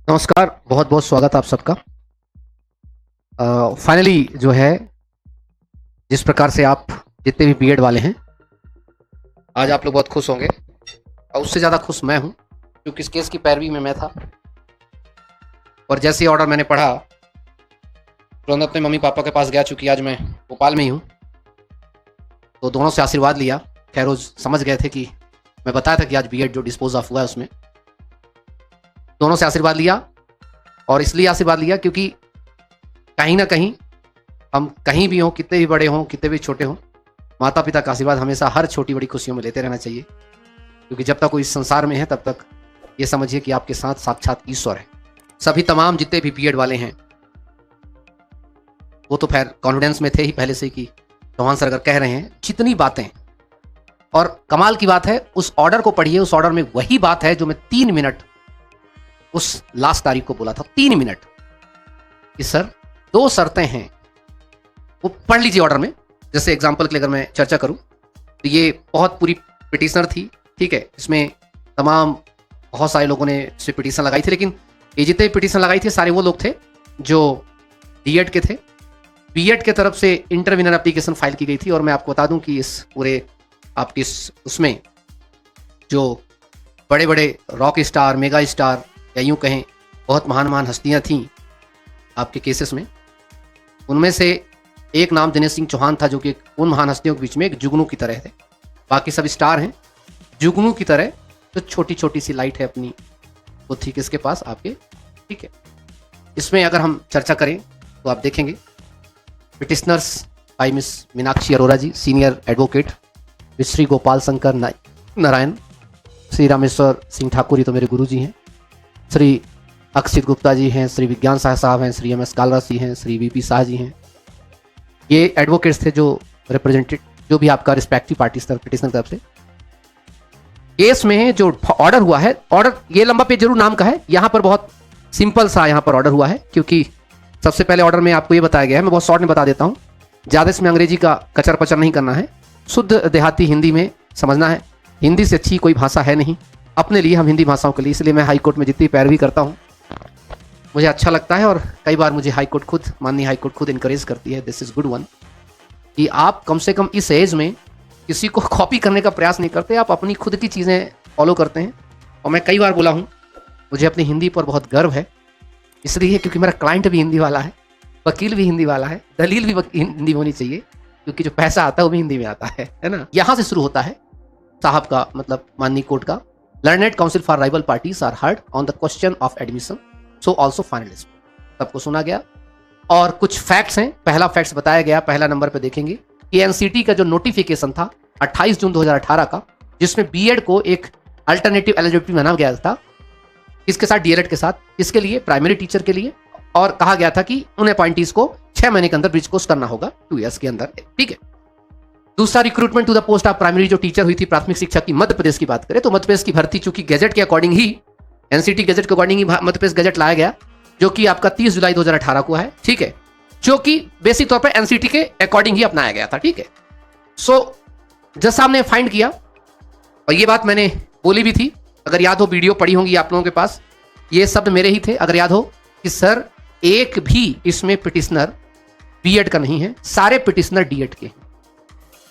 नमस्कार, बहुत बहुत स्वागत आप सबका। फाइनली जो है, जिस प्रकार से आप जितने भी बीएड वाले हैं, आज आप लोग बहुत खुश होंगे और उससे ज़्यादा खुश मैं हूं, क्योंकि इस केस की पैरवी में मैं था। और जैसे ही ऑर्डर मैंने पढ़ा, तुरंत अपने मम्मी पापा के पास गया। चूँकि आज मैं भोपाल में ही हूँ, तो दोनों से आशीर्वाद लिया। खैर रोज समझ गए थे कि मैं बताया था कि आज बीएड जो डिस्पोज ऑफ हुआ है उसमें दोनों से आशीर्वाद लिया। और इसलिए आशीर्वाद लिया क्योंकि कहीं ना कहीं हम कहीं भी हों, कितने भी बड़े हों, कितने भी छोटे हों, माता पिता का आशीर्वाद हमेशा हर छोटी बड़ी खुशियों में लेते रहना चाहिए। क्योंकि जब तक कोई इस संसार में है तब तक ये समझिए कि आपके साथ साक्षात ईश्वर है। सभी तमाम जितने भी बीएड वाले हैं वो तो खैर कॉन्फिडेंस में थे ही पहले से कि चौहान सर अगर कह रहे हैं जितनी बातें। और कमाल की बात है, उस ऑर्डर को पढ़िए, उस ऑर्डर में वही बात है जो मैं 3 मिनट उस लास्ट तारीख को बोला था। 3 मिनट कि सर 2 शर्तें हैं, वो पढ़ लीजिए ऑर्डर में। जैसे एग्जांपल के लिए अगर मैं चर्चा करूं तो ये बहुत पूरी पिटीशनर थी, ठीक है। इसमें तमाम बहुत सारे लोगों ने इस पर पिटीशन लगाई थी, लेकिन ये जितने पिटीशन लगाई थी सारे वो लोग थे जो बीएड के थे। बीएड के तरफ से इंटरविनर एप्लीकेशन फाइल की गई थी। और मैं आपको बता दूं कि इस पूरे आपके उसमें जो बड़े बड़े रॉक स्टार, मेगा स्टार या यूं कहें बहुत महान महान हस्तियां थीं आपके केसेस में, उनमें से एक नाम दिनेश सिंह चौहान था, जो कि उन महान हस्तियों के बीच में एक जुगनू की तरह थे। बाकी सब स्टार हैं, जुगनू की तरह तो छोटी छोटी सी लाइट है अपनी, वो थी किसके पास, आपके, ठीक है। इसमें अगर हम चर्चा करें तो आप देखेंगे petitioners by Miss Meenakshi Arora ji, senior advocate, Shri Gopal Shankar Narayan, Shri Rameshwar Singh Thakur, ये तो मेरे गुरु जी हैं, श्री अक्षित गुप्ता जी हैं, श्री विज्ञान शाह साहब हैं, श्री एम.एस. कालरा जी हैं, श्री वीपी शाह जी हैं। ये एडवोकेट्स थे जो रिप्रेजेंटेड, जो भी आपका रिस्पेक्टिव पार्टीज तरफ पिटिशनर तरफ से केस में जो ऑर्डर हुआ है। ऑर्डर ये लंबा पेज जरूर नाम का है, यहाँ पर बहुत सिंपल सा यहाँ पर ऑर्डर हुआ है। क्योंकि सबसे पहले ऑर्डर में आपको ये बताया गया है, मैं बहुत शॉर्ट में बता देता हूँ, ज़्यादा इसमें अंग्रेजी का कचर पचर नहीं करना है, शुद्ध देहाती हिंदी में समझना है। हिंदी से अच्छी कोई भाषा है नहीं अपने लिए, हम हिंदी भाषाओं के लिए। इसलिए मैं हाईकोर्ट में जितनी पैरवी करता हूँ मुझे अच्छा लगता है, और कई बार मुझे हाईकोर्ट खुद, माननीय हाईकोर्ट खुद इनकरेज करती है, दिस इज गुड वन, कि आप कम से कम इस एज में किसी को कॉपी करने का प्रयास नहीं करते, आप अपनी खुद की चीज़ें फॉलो करते हैं। और मैं कई बार बोला हूँ, मुझे अपनी हिंदी पर बहुत गर्व है, इसलिए क्योंकि मेरा क्लाइंट भी हिंदी वाला है, वकील भी हिंदी वाला है, दलील भी हिंदी होनी चाहिए, क्योंकि जो पैसा आता है वो भी हिंदी में आता है ना। यहाँ से शुरू होता है साहब का, मतलब माननीय कोर्ट का, learned counsel for rival parties are heard on the question of admission, so also finalist. सबको सुना गया और कुछ फैक्ट्स हैं। पहला फैक्ट्स बताया गया, पहला नंबर पे देखेंगे कि एनसीटी का जो नोटिफिकेशन था 28 जून 2018 का, जिसमें बीएड को एक अल्टरनेटिव एलिजिबिलिटी माना गया था, इसके साथ डीएलएड के साथ, इसके लिए प्राइमरी टीचर के लिए। और कहा गया था कि उन अपॉइंटीज को 6 महीने के अंदर ब्रिज कोर्स करना होगा, 2 ईयर्स के अंदर, ठीक है। दूसरा, recruitment to the post of primary जो टीचर हुई थी प्राथमिक शिक्षा की मध्य प्रदेश की बात करें तो मध्य प्रदेश की भर्ती चूंकि गैजेट के अकॉर्डिंग ही, एनसीटी गैजेट के अकॉर्डिंग ही मध्य प्रदेश गैजेट लाया गया, जो कि आपका 30 जुलाई 2018 को है, ठीक है, जो कि बेसिक तौर पर एनसीटी के अकॉर्डिंग ही अपनाया गया था, ठीक है। सो जज साहब ने फाइंड किया, और ये बात मैंने बोली भी थी, अगर याद हो, वीडियो पड़ी होंगी आप लोगों के पास, ये शब्द मेरे ही थे, अगर याद हो, कि सर एक भी इसमें पिटिशनर बीएड का नहीं है, सारे पिटिशनर डीएड के हैं।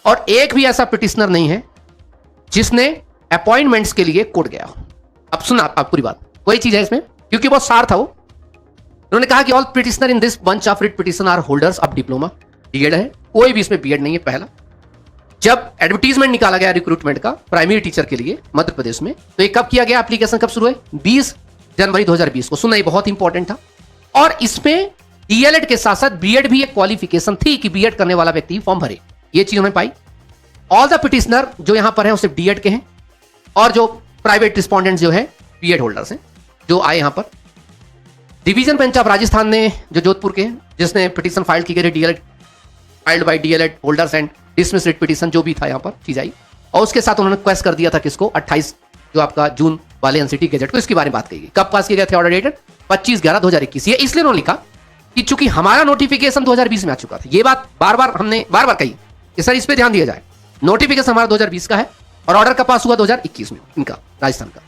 और एक भी ऐसा पिटिशनर नहीं है जिसने अपॉइंटमेंट्स के लिए कोर्ट गया हो। अब सुना आप पूरी बात, वही चीज है इसमें, क्योंकि बहुत सार था वो। उन्होंने कहा कि all petitioner in this bunch of writ petition are holders of diploma, DEd है, कोई भी इसमें बीएड नहीं है। पहला, जब एडवर्टीजमेंट निकाला गया रिक्रूटमेंट का प्राइमरी टीचर के लिए मध्य प्रदेश में, तो ये कब किया गया, एप्लीकेशन कब शुरू है, 20 जनवरी 2020 को। सुनना, ये बहुत इंपॉर्टेंट था। और इसमें डीएलएड के साथ साथ बीएड भी एक क्वालिफिकेशन थी कि बीएड करने वाला व्यक्ति फॉर्म भरे, ये चीज उन्होंने पाई। ऑल द पिटिशनर जो यहां पर है वो सिर्फ डीएड के हैं, और जो प्राइवेट रिस्पोंडेंट जो है बीएड होल्डर्स हैं जो आए यहां पर। डिवीजन बेंच ऑफ राजस्थान ने, जो जोधपुर के हैं, जिसने पिटिशन फाइल की गई DElEd, filed by DElEd holders and dismiss writ petition, जो भी था यहां पर चीज आई, और उसके साथ उन्होंने क्वेश्चन कर दिया था किसको, 28 जो आपका जून वाले एनसीटी गैजेट को, इसके बारे में बात कही। कब पास किए गए थे ऑर्डर डेटेड, 25/11/2021। ये इसलिए उन्होंने लिखा कि चूंकि हमारा नोटिफिकेशन 2020 में आ चुका था, ये बात हमने बार बार कही कि सर इस पे ध्यान दिया जाए, नोटिफिकेशन हमारा 2020 का है और ऑर्डर का पास हुआ 2021 में इनका, राजस्थान का।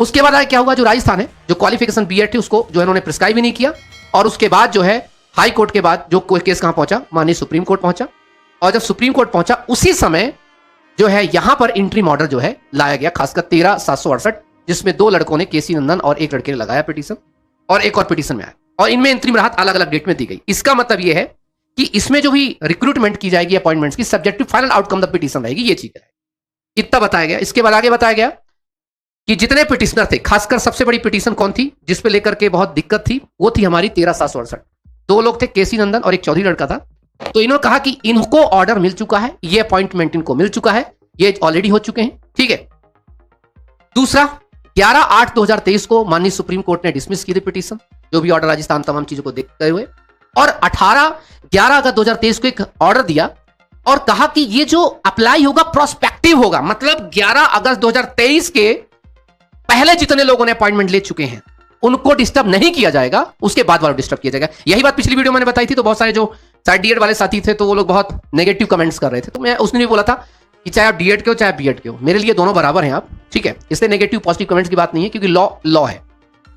उसके बाद आगे क्या हुआ, जो राजस्थान है, जो क्वालिफिकेशन बीएड थी उसको जो इन्होंने प्रिस्क्राइब ही नहीं किया, और उसके बाद जो है हाई कोर्ट के बाद जो केस कहां पहुंचा, माननीय सुप्रीम कोर्ट पहुंचा, और जब सुप्रीम कोर्ट पहुंचा उसी समय जो है यहां पर इंट्रीम ऑर्डर जो है लाया गया, खासकर 13/768, जिसमें 2 लड़कों ने, केसी नंदन और एक लड़के ने लगाया पिटीशन, और एक और पिटीशन में आया, और इनमें इंतरिम राहत अलग अलग डेट में दी गई। इसका मतलब यह है कि इसमें जो भी रिक्रूटमेंट की जाएगी अपॉइंटमेंट्स की, subject to final outcome the petition रहेगी, ये चीज है, इतना बताया गया। इसके बाद आगे बताया गया कि जितने पिटिशनर थे, खासकर सबसे बड़ी पिटीशन कौन थी जिसपे लेकर के बहुत दिक्कत थी, वो थी हमारी 13/768। 2 लोग थे, केसी नंदन और एक चौधरी लड़का था। तो इन्होंने कहा कि इनको ऑर्डर मिल चुका है, ये अपॉइंटमेंट इनको मिल चुका है, ये ऑलरेडी हो चुके हैं, ठीक है। दूसरा, 11/8/2023 को माननीय सुप्रीम कोर्ट ने डिसमिस की थी पिटीशन, जो भी ऑर्डर राजस्थान तमाम चीजों को देखते हुए, और 18/11/2023 को एक ऑर्डर दिया और कहा कि ये जो अप्लाई होगा प्रोस्पेक्टिव होगा, मतलब 11 अगस्त 2023 के पहले जितने लोगों ने अपॉइंटमेंट ले चुके हैं उनको डिस्टर्ब नहीं किया जाएगा, उसके बाद वालों डिस्टर्ब किया जाएगा। यही बात पिछली वीडियो मैंने बताई थी, तो बहुत सारे जो शायद डीएड वाले साथी थे तो वो लोग बहुत नेगेटिव कमेंट्स कर रहे थे, तो मैं उसने भी बोला था कि चाहे आप डीएड के हो चाहे बीएड के हो, मेरे लिए दोनों बराबर हैं आप, ठीक है। इसलिए नेगेटिव पॉजिटिव कमेंट्स की बात नहीं है, क्योंकि लॉ है,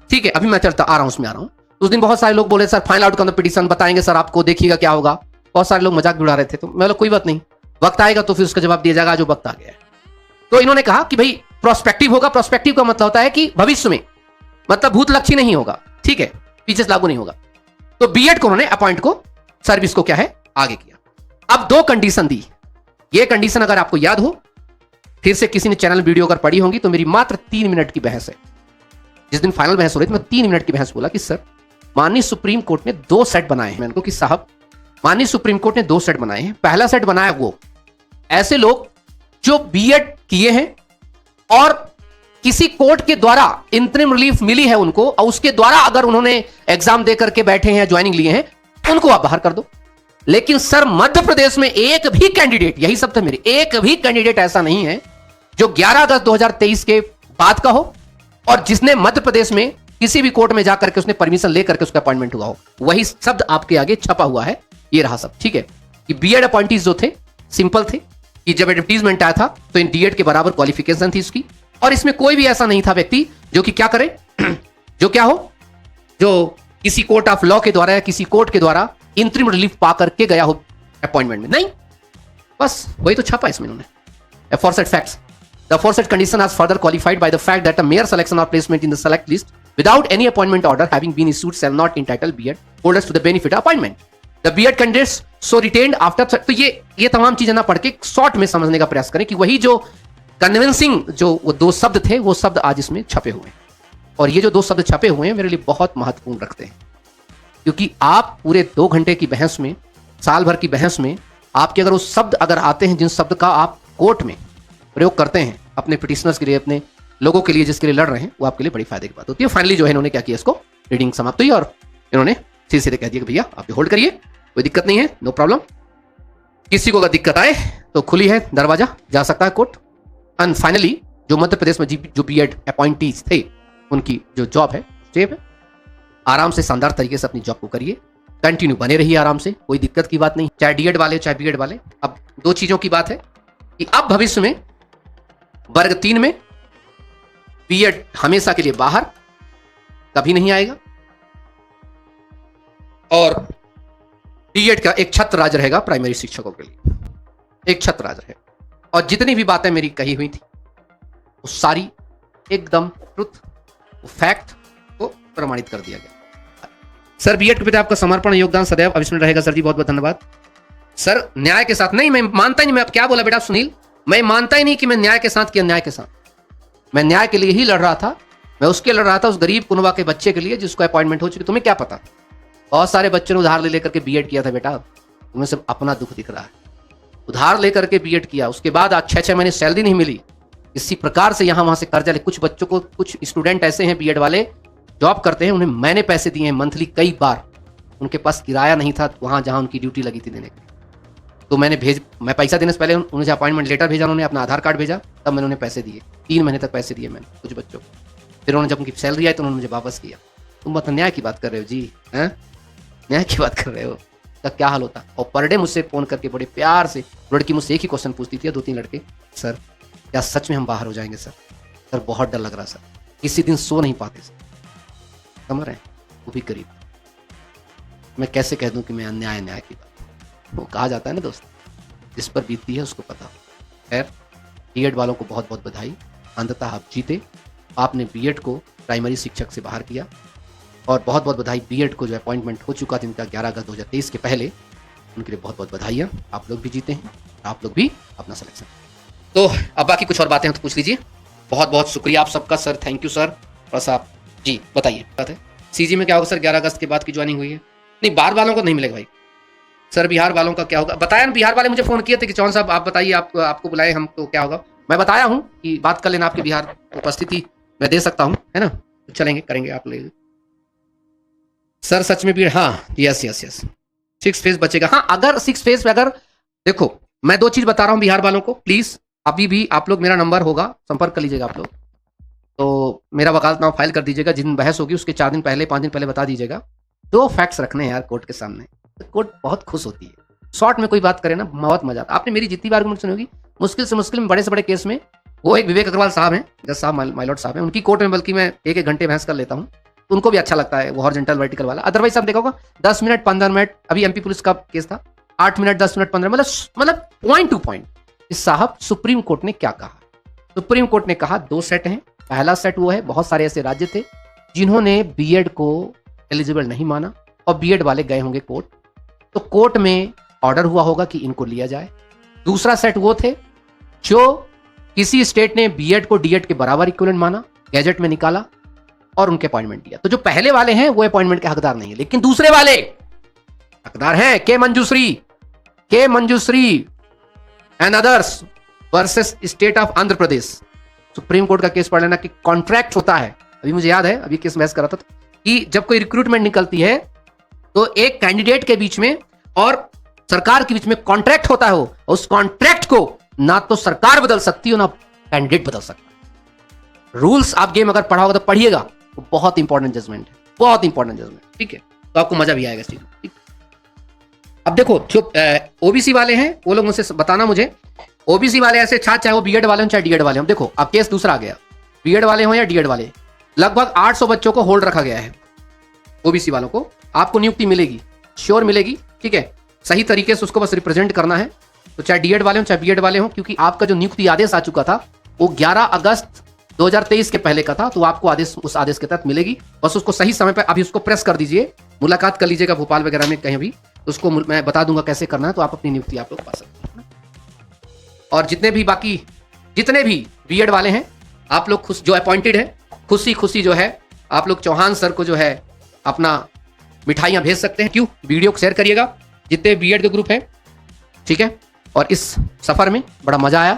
ठीक है। अभी मैं चलता आ रहा हूं, उसमें आ रहा हूं। उस दिन बहुत सारे लोग बोले सर फाइनल आउटकम पिटीशन बताएंगे सर आपको, देखिएगा क्या होगा। बहुत सारे लोग मजाक भी उड़ा रहे थे, तो मैं बोला कोई बात नहीं, वक्त आएगा तो फिर उसका जवाब दिया जाएगा, जो वक्त आ गया है। तो इन्होंने कहा कि भाई प्रोस्पेक्टिव होगा, प्रोस्पेक्टिव का मतलब होता है कि भविष्य में, मतलब भूतलक्षी नहीं होगा, ठीक है, पीछे से लागू नहीं होगा। तो बीएड को उन्होंने अपॉइंट को, सर्विस को क्या है आगे किया। अब 2 कंडीशन दी, ये कंडीशन अगर आपको याद हो, फिर से किसी ने चैनल वीडियो अगर पढ़ी होंगी तो मेरी मात्र 3 मिनट की बहस है। जिस दिन फाइनल बहस हो रही थी मैं 3 मिनट की बहस बोला कि सर माननीय सुप्रीम कोर्ट ने 2 सेट बनाए हैं। मैंने कहा कि साहब माननीय सुप्रीम कोर्ट ने 2 सेट बनाए हैं। पहला सेट बनाया वो ऐसे लोग जो बीएड किए हैं और किसी कोर्ट के द्वारा इंटरिम रिलीफ मिली है उनको, और उसके द्वारा अगर उन्होंने एग्जाम दे करके बैठे हैं, ज्वाइनिंग लिए हैं, उनको आप बाहर कर दो। लेकिन सर मध्य प्रदेश में एक भी कैंडिडेट, यही सब था मेरे, एक भी कैंडिडेट ऐसा नहीं है जो 11 अगस्त 2023 के बाद का हो और जिसने मध्य प्रदेश में किसी भी कोर्ट में जाकर के उसने परमिशन लेकर के उसका अपॉइंटमेंट हुआ हो। वही शब्द आपके आगे छपा हुआ है, ये रहा सब, ठीक है। कि बीएड अपॉइंटीज जो थे सिंपल थे, कि जब एडवर्टीजमेंट आया था तो इन डीएड के बराबर क्वालिफिकेशन थी उसकी, और इसमें कोई भी ऐसा नहीं था व्यक्ति जो कि क्या करे जो क्या हो, जो किसी कोर्ट ऑफ लॉ के द्वारा या किसी कोर्ट के द्वारा इंटरिम रिलीफ पा करके गया हो अपॉइंटमेंट में, नहीं, बस वही तो छपा इसमें उन्होंने। aforesaid facts, the aforesaid condition has further qualified by the fact that a mere selection or placement in the select list without any appointment order having been issued shall not entitle BEd holders to the benefit of appointment. The BEd candidates so retained after, तो ये तमाम चीजें ना पढ़ के short में समझने का प्रयास करें कि वही जो कन्विंसिंग जो वो 2 शब्द थे वो शब्द आज इसमें छपे हुए हैं, और ये जो 2 शब्द छपे हुए हैं मेरे लिए बहुत महत्वपूर्ण रखते हैं, क्योंकि आप पूरे 2 घंटे की बहस में, साल भर की बहस में, आपके अगर वो शब्द अगर आते हैं जिन शब्द का आप कोर्ट में प्रयोग करते हैं अपने पिटिशनर्स के लिए, अपने लोगों के लिए जिसके लिए लड़ रहे हैं, वो आपके लिए बड़ी फायदे की बात होती है। फाइनली जो है इन्होंने क्या किया, इसको रीडिंग समाप्त हुई और इन्होंने सीधे सीधे कह दिया कि भैया आप होल्ड करिए, कोई दिक्कत नहीं है, नो प्रॉब्लम। किसी को अगर दिक्कत आए तो खुली है दरवाजा, जा सकता है कोर्ट। एंड फाइनली जो मध्य प्रदेश में जो बीएड अपॉइंटीज थे उनकी जो जॉब है स्टेप है, आराम से शानदार तरीके से अपनी जॉब को करिए, कंटिन्यू बने रहिए आराम से, कोई दिक्कत की बात नहीं, चाहे डीएड वाले चाहे बीएड वाले। अब 2 चीजों की बात है कि अब भविष्य में वर्ग 3 में बीएड हमेशा के लिए बाहर कभी नहीं आएगा, और बीएड का एक छत्र राज रहेगा प्राइमरी शिक्षकों के लिए, एक छत्र राज रहेगा। और जितनी भी बातें मेरी कही हुई थी वो सारी एकदम ट्रुथ, फैक्ट को प्रमाणित कर दिया गया। सर बीएड के प्रति आपका समर्पण योगदान सदैव अविस्मरणीय रहेगा सर जी, बहुत बहुत धन्यवाद सर। न्याय के साथ नहीं, मैं मानता ही नहीं, मैं अब क्या बोला बेटा सुनील, मैं मानता ही नहीं कि मैं न्याय के साथ कि अन्याय के साथ। मैं न्याय के लिए ही लड़ रहा था, मैं उसके लड़ रहा था उस गरीब कुनबा के बच्चे के लिए जिसको अपॉइंटमेंट हो चुकी। तुम्हें क्या पता, बहुत सारे बच्चों ने उधार ले लेकर के बीएड किया था बेटा, तुम्हें सिर्फ अपना दुख दिख रहा है। उधार लेकर के बीएड किया, उसके बाद आज 6-6 महीने सैलरी नहीं मिली, इसी प्रकार से यहां वहां से कर्जा ले। कुछ बच्चों को, कुछ स्टूडेंट ऐसे हैं बीएड वाले जॉब करते हैं, उन्हें मैंने पैसे दिए हैं मंथली कई बार, उनके पास किराया नहीं था वहां जहां उनकी ड्यूटी लगी थी देने की, तो मैं पैसा देने से पहले उन्हें अपॉइंटमेंट लेटर भेजा, उन्होंने अपना आधार कार्ड भेजा, तब मैंने उन्हें पैसे दिए, 3 महीने तक पैसे दिए मैंने कुछ बच्चों को। फिर उन्होंने जब उनकी सैलरी आई तो उन्होंने मुझे वापस किया। तुम बता न्याय की बात कर रहे हो जी, हैं न्याय की बात कर रहे हो, तो क्या हाल होता। और पर डे मुझसे फोन करके बड़े प्यार से लड़की मुझसे एक ही क्वेश्चन पूछती थी, 2-3 लड़के, सर क्या सच में हम बाहर हो जाएंगे सर, बहुत डर लग रहा सर, किसी दिन सो नहीं पाते, समझ रहे हैं, वो भी गरीब। मैं कैसे कह दूं कि मैं अन्याय की बात, वो कहा जाता है ना दोस्त, जिस पर बीतती है उसको पता। खैर, बीएड वालों को बहुत बहुत बधाई, अंततः आप जीते। आपने बीएड को प्राइमरी शिक्षक से बाहर किया, और बहुत बहुत बधाई बीएड को जो अपॉइंटमेंट हो चुका था इनका 11 अगस्त 2023 के पहले, उनके लिए बहुत बहुत बधाइयाँ। आप लोग भी जीते हैं, आप लोग भी अपना सिलेक्शन। तो अब बाकी कुछ और बातें हैं तो पूछ लीजिए। बहुत बहुत शुक्रिया आप सबका सर, थैंक यू सर। बस आप जी बताइए, बात है सीजी में क्या होगा सर 11 अगस्त के बाद की ज्वाइनिंग हुई है? नहीं, बाहर वालों को नहीं मिलेगा भाई सर। बिहार वालों का क्या होगा बताया ना, बिहार वाले मुझे फोन किए थे कि चौहान साहब आप बताइए, आपको बुलाए हम तो क्या होगा। मैं बताया हूँ कि बात कर लेना, आपके बिहार उपस्थिति मैं दे सकता हूँ, है ना, तो चलेंगे करेंगे आप ले सर। सच में भी हाँ, यस 6 फेज बचेगा। हाँ, अगर 6 फेज पे अगर देखो, मैं 2 चीज बता रहा हूँ बिहार वालों को, प्लीज अभी भी आप लोग, मेरा नंबर होगा, संपर्क कर लीजिएगा आप लोग। तो मेरा वकालतनामा फाइल कर दीजिएगा, जिन बहस होगी उसके 4 दिन पहले 5 दिन पहले बता दीजिएगा। 2 फैक्ट्स रखने हैं यार कोर्ट के सामने, तो कोर्ट बहुत खुश होती है। शॉर्ट में कोई बात करे ना, बहुत मजा आता है। आपने मेरी जितनी भी आर्गुमेंट सुनी होगी, मुश्किल से मुश्किल में बड़े से बड़े केस में, वो एक विवेक अग्रवाल साहब हैं, जज साहब, माइलॉर्ड साहब हैं, उनकी कोर्ट में बल्कि मैं 1-1 घंटे बहस कर लेता हूँ, तो उनको भी अच्छा लगता है वो हॉरिजॉन्टल वर्टिकल वाला। अदरवाइज आप देखा होगा 10 मिनट 15 मिनट, अभी एमपी पुलिस का केस था 8 मिनट 10 मिनट 15, मतलब पॉइंट टू पॉइंट। इस साहब सुप्रीम कोर्ट ने क्या कहा? सुप्रीम कोर्ट ने कहा 2 सेट हैं। पहला सेट वो है, बहुत सारे ऐसे राज्य थे जिन्होंने बीएड को एलिजिबल नहीं माना और बीएड वाले गए होंगे कोर्ट, तो कोर्ट में ऑर्डर हुआ होगा कि इनको लिया जाए। दूसरा सेट वो थे जो किसी स्टेट ने बीएड को डीएड के बराबर इक्विवेलेंट माना, गैजेट में निकाला और उनके अपॉइंटमेंट दिया। तो जो पहले वाले हैं वो अपॉइंटमेंट के हकदार नहीं है, लेकिन दूसरे वाले हकदार हैं। K Manjushree and others versus state of Andhra Pradesh. Supreme Court का केस पढ़ लेना कि कॉन्ट्रैक्ट होता है, अभी मुझे याद है, अभी केस बहस कर रहा था कि जब कोई रिक्रूटमेंट निकलती है तो एक कैंडिडेट के बीच में और सरकार के बीच में कॉन्ट्रैक्ट होता है। उस कॉन्ट्रैक्ट को ना तो सरकार बदल सकती है ना कैंडिडेट बदल सकता है। रूल्स आप गेम अगर पढ़ा होगा तो पढ़िएगा, वो बहुत इंपॉर्टेंट जजमेंट है, बहुत इंपॉर्टेंट जजमेंट, ठीक है, तो आपको मजा भी आएगा इस चीज में, ठीक। अब देखो जो ओबीसी वाले हैं वो लोग मुझसे बताना, मुझे ओबीसी वाले ऐसे छात्र, चाहे वो बीएड वाले हो चाहे डीएड वाले हो, देखो अब केस दूसरा आ गया, बीएड वाले हो या डीएड वाले, लगभग 800 बच्चों को होल्ड रखा गया है। ओबीसी वालों को आपको नियुक्ति मिलेगी, श्योर मिलेगी, ठीक है, सही तरीके से उसको बस रिप्रेजेंट करना है। तो चाहे डीएड वाले हो चाहे बीएड वाले हो, क्योंकि आपका जो नियुक्ति आदेश आ चुका था वो 11 अगस्त 2023 के पहले का था, तो आपको आदेश उस आदेश के तहत मिलेगी। बस उसको सही समय पर अभी उसको प्रेस कर दीजिए, मुलाकात कर लीजिएगा भोपाल वगैरह में कहीं भी, उसको मैं बता दूंगा कैसे करना है, तो आप अपनी नियुक्ति आप लोग पा सकते हैं। और जितने भी बीएड वाले हैं आप लोग खुश, जो अपॉइंटेड है, खुशी जो है आप लोग चौहान सर को जो है अपना मिठाइयां भेज सकते हैं। क्यों? वीडियो को शेयर करिएगा जितने बीएड के ग्रुप हैं, ठीक है। और इस सफर में बड़ा मजा आया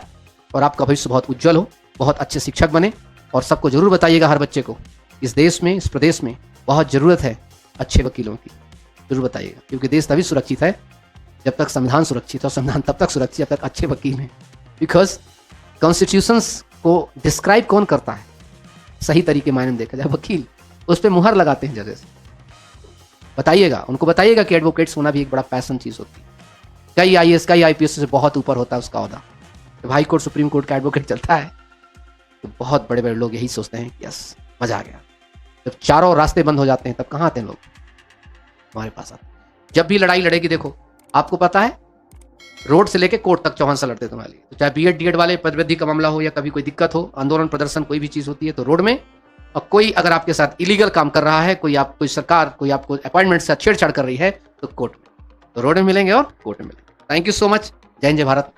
और आपका भविष्य बहुत उज्जवल हो, बहुत अच्छे शिक्षक बने। और सबको जरूर बताइएगा, हर बच्चे को इस देश में, इस प्रदेश में बहुत जरूरत है अच्छे वकीलों की, जरूर बताइएगा, क्योंकि देश तभी सुरक्षित है जब तक संविधान सुरक्षित है, और संविधान तब तक सुरक्षित जब तक अच्छे वकील हैं। बिकॉज कॉन्स्टिट्यूशंस को डिस्क्राइब कौन करता है सही तरीके मायने में देखा जाए? वकील। उस पर मुहर लगाते हैं जजेस। बताइएगा, उनको बताइएगा कि एडवोकेट्स होना भी एक बड़ा पैशन चीज होती है। कई आईएएस कई आईपीएस से बहुत ऊपर होता है उसका ओहदा। जब हाई कोर्ट सुप्रीम कोर्ट का एडवोकेट चलता है तो बहुत बड़े बड़े लोग यही सोचते हैं कि यस मजा आ गया। जब चारों रास्ते बंद हो जाते हैं तब कहाँ आते हैं लोग? हमारे पास आते हैं। जब भी लड़ाई लड़ेगी, देखो आपको पता है रोड से लेके कोर्ट तक चौहान से लड़ते तुम्हारे लिए। तो चाहे बीएड डीएड वाले पदवृद्धि का मामला हो या कभी कोई दिक्कत हो, आंदोलन प्रदर्शन कोई भी चीज होती है तो रोड में। और कोई अगर आपके साथ इलीगल काम कर रहा है, कोई सरकार कोई आपको अपॉइंटमेंट से छेड़छाड़ कर रही है तो कोर्ट में, तो रोड में मिलेंगे और कोर्ट में मिलेंगे। Thank you so much. जय हिंद, जय भारत।